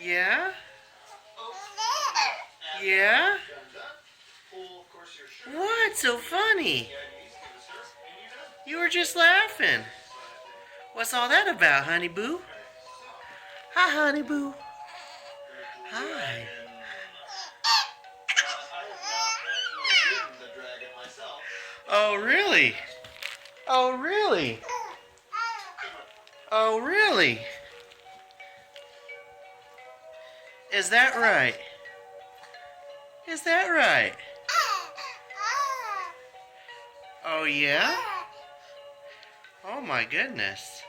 Yeah? Yeah? What's so funny? You were just laughing. What's all that about, honey boo? Hi, honey boo. Hi. Oh, really? Oh, really? Oh, really? Is that right? Is that right? Oh, yeah? Oh, my goodness.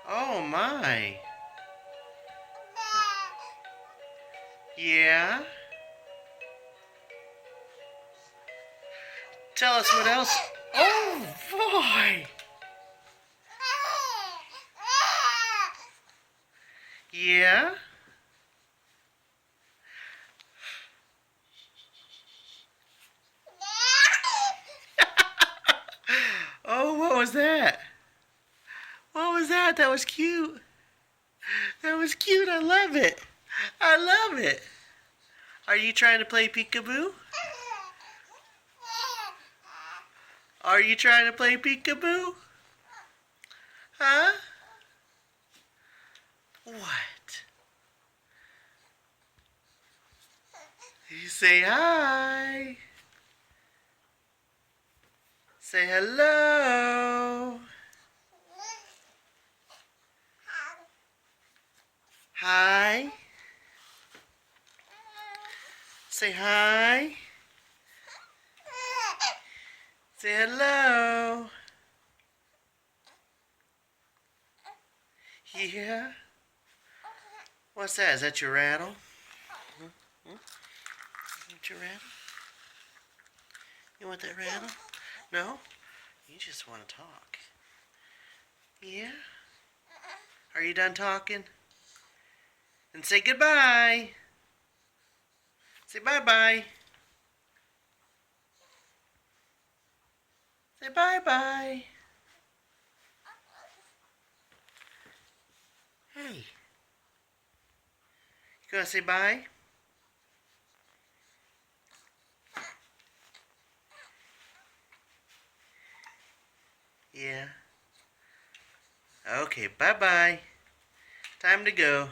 Oh, my. Yeah? Tell us what else. Oh, boy. Yeah? Oh, what was that? What was that? That was cute. That was cute. I love it. I love it. Are you trying to play peekaboo? Are you trying to play peekaboo? Huh? What? You say hi. Say hello. Hi. Say hi. Say hello. Yeah? What's that? Is that your rattle? Hmm? Is that your rattle? You want that rattle? No? You just want to talk. Yeah? Are you done talking? And say goodbye. Say bye-bye. Say bye-bye. Hey. You gonna say bye? Yeah. Okay, bye-bye. Time to go.